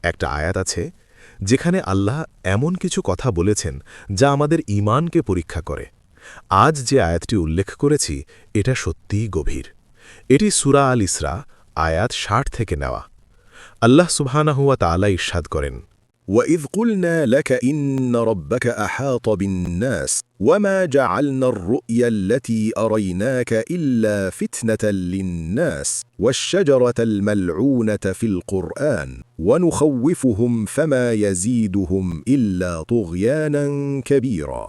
একটা আয়াত আছে যেখানে আল্লাহ এমন কিছু কথা বলেছেন যা আমাদের ঈমানকে পরীক্ষা করে। আজ যে আয়াতটি উল্লেখ করেছি এটা সত্যিই গভীর। এটি সূরা আল ইসরা আয়াত ৬০ থেকে নেওয়া। আল্লাহ সুবহানাহু ওয়া তাআলা ইরশাদ করেন, وَإِذْ قُلْنَا لَكَ إِنَّ رَبَّكَ أَحَاطَ بِالنَّاسِ وَمَا جَعَلْنَا الرُّؤْيَا الَّتِي أَرَيْنَاكَ إِلَّا فِتْنَةً لِلنَّاسِ وَالشَّجَرَةَ الْمَلْعُونَةَ فِي الْقُرْآنِ وَنُخَوِّفُهُمْ فَمَا يَزِيدُهُمْ إِلَّا طُغْيَانًا كَبِيرًا।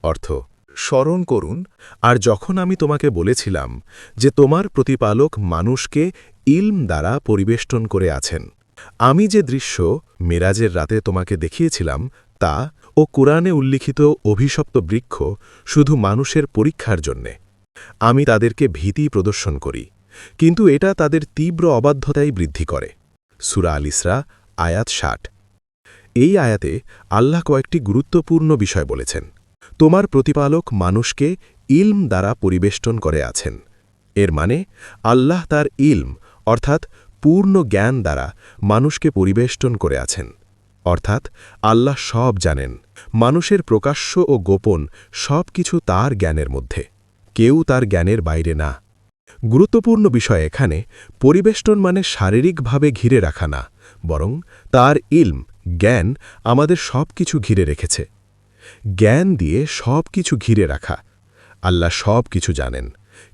অর্থ, স্মরণ করুন আর যখন আমি তোমাকে বলেছিলাম যে তোমার প্রতিপালক মানুষকে ইলম দ্বারা পরিবেষ্টন করে আছেন। আমি যে দৃশ্য মেরাজের রাতে তোমাকে দেখিয়েছিলাম তা ও কুরআনে উল্লিখিত অভিশপ্ত বৃক্ষ শুধু মানুষের পরীক্ষার জন্যে। আমি তাদেরকে ভীতি প্রদর্শন করি, কিন্তু এটা তাদের তীব্র অবাধ্যতাই বৃদ্ধি করে। সূরা আল ইসরা আয়াত ৬০। এই আয়াতে আল্লাহ কয়েকটি গুরুত্বপূর্ণ বিষয় বলেছেন। তোমার প্রতিপালক মানুষকে ইলম দ্বারা পরিবেষ্টন করে আছেন। এর মানে আল্লাহ তার ইলম অর্থাৎ পূর্ণ জ্ঞান দ্বারা মানুষকে পরিবেষ্টন করে আছেন। অর্থাৎ আল্লাহ সব জানেন, মানুষের প্রকাশ্য ও গোপন সব কিছু তার জ্ঞানের মধ্যে, কেউ তার জ্ঞানের বাইরে না। গুরুত্বপূর্ণ বিষয় এখানে পরিবেষ্টন মানে শারীরিকভাবে ঘিরে রাখা না, বরং তার ইলম জ্ঞান আমাদের সব কিছু ঘিরে রেখেছে। জ্ঞান দিয়ে সব কিছু ঘিরে রাখা। আল্লাহ সব কিছু জানেন,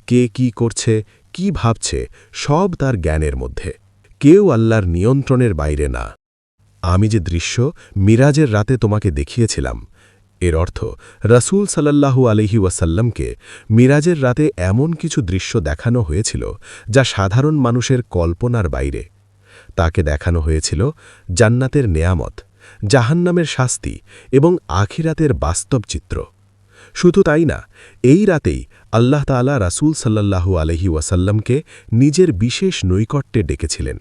কে কি করছে, কি ভাবছে, সব তার জ্ঞানের মধ্যে। কেউ আল্লাহর নিয়ন্ত্রণের বাইরে না। আমি যে দৃশ্য মিরাজের রাতে তোমাকে দেখিয়েছিলাম, এর অর্থ রাসূল সাল্লাল্লাহু আলাইহি ওয়াসাল্লামকে মিরাজের রাতে এমন কিছু দৃশ্য দেখানো হয়েছিল যা সাধারণ মানুষের কল্পনার বাইরে। তাকে দেখানো হয়েছিল জান্নাতের নেয়ামত, জাহান্নামের শাস্তি এবং আখিরাতের বাস্তব চিত্র। শুধু তাই না, এই রাতেই আল্লাহ তাআলা রাসূল সাল্লাল্লাহু আলাইহি ওয়াসাল্লামকে নিজের বিশেষ নৈকট্যে ডেকেছিলেন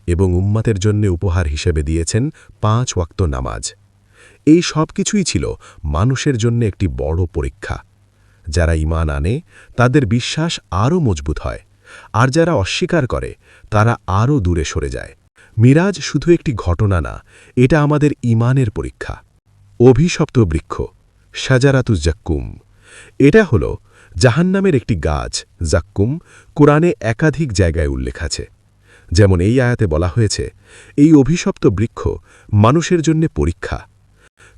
এবং উম্মতের জন্য উপহার হিসেবে দিয়েছেন ৫ ওয়াক্ত নামাজ। এই সব কিছুই ছিল মানুষের জন্য একটি বড় পরীক্ষা। যারা ঈমান আনে তাদের বিশ্বাস আরও মজবুত হয়, আর যারা অস্বীকার করে তারা আরও দূরে সরে যায়। মিরাজ শুধু একটি ঘটনা না, এটা আমাদের ঈমানের পরীক্ষা। অভিশপ্ত বৃক্ষ শাজারাতুজ জাক্কুম, এটা হল জাহান্নামের একটি গাছ। জাক্কুম কুরআনে একাধিক জায়গায় উল্লেখ আছে। যেমন এই আয়াতে বলা হয়েছে, এই অভিশপ্ত বৃক্ষ মানুষের জন্য পরীক্ষা।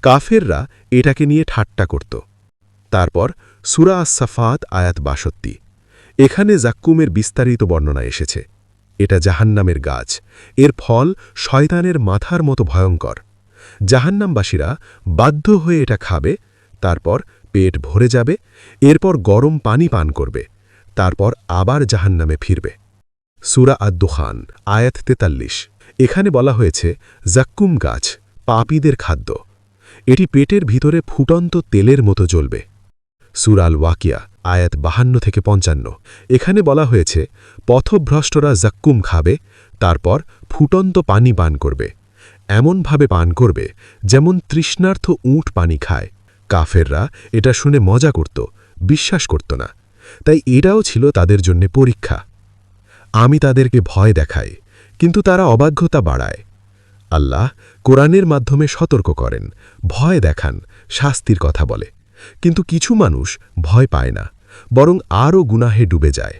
কাফেররা এটাকে নিয়ে ঠাট্টা করত। তারপর সূরা আস-সাফাত আয়াত ৬২। এখানে জাক্কুমের বিস্তারিত বর্ণনা এসেছে। এটা জাহান্নামের গাছ, এর ফল শয়তানের মাথার মতো ভয়ঙ্কর। জাহান্নামবাসীরা বাধ্য হয়ে এটা খাবে, তারপর পেট ভরে যাবে, এরপর গরম পানি পান করবে, তারপর আবার জাহান্নামে ফিরবে। সূরা আদ-দুখান আয়াত ৪৩। এখানে বলা হয়েছে জাক্কুম গাছ পাপীদের খাদ্য। এটি পেটের ভিতরে ফুটন্ত তেলের মতো জ্বলবে। সূরা আল ওয়াকিয়া আয়াত ৫২ থেকে ৫৫। এখানে বলা হয়েছে পথভ্রষ্টরা জাক্কুম খাবে, তারপর ফুটন্ত পানি পান করবে, এমনভাবে পান করবে যেমন তৃষ্ণার্থ উট পানি খায়। কাফেররা এটা শুনে মজা করত, বিশ্বাস করত না। তাই এটাও ছিল তাদের জন্য পরীক্ষা। আমি তাদেরকে ভয় দেখাই, কিন্তু তারা অবাধ্যতা বাড়ায়। আল্লাহ কোরআনের মাধ্যমে সতর্ক করেন, ভয় দেখান, শাস্তির কথা বলে। কিন্তু কিছু মানুষ ভয় পায় না, বরং আরও গুনাহে ডুবে যায়।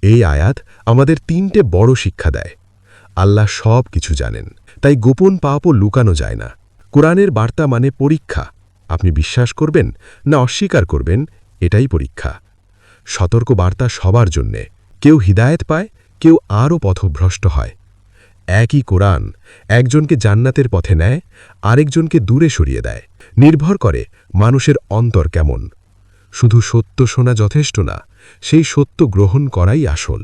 এই আয়াত আমাদের ৩টে বড় শিক্ষা দেয়। আল্লাহ সব কিছু জানেন, তাই গোপন পাপও লুকানো যায় না। কোরআনের বার্তা মানে পরীক্ষা। আপনি বিশ্বাস করবেন না অস্বীকার করবেন, এটাই পরীক্ষা। সতর্ক বার্তা সবার জন্যে। কেউ হিদায়েত পায়, কেউ আরও পথভ্রষ্ট হয়। একই কোরআন একজনকে জান্নাতের পথে নেয়, আরেকজনকে দূরে সরিয়ে দেয়। নির্ভর করে মানুষের অন্তর কেমন। শুধু সত্য শোনা যথেষ্ট না, সেই সত্য গ্রহণ করাই আসল।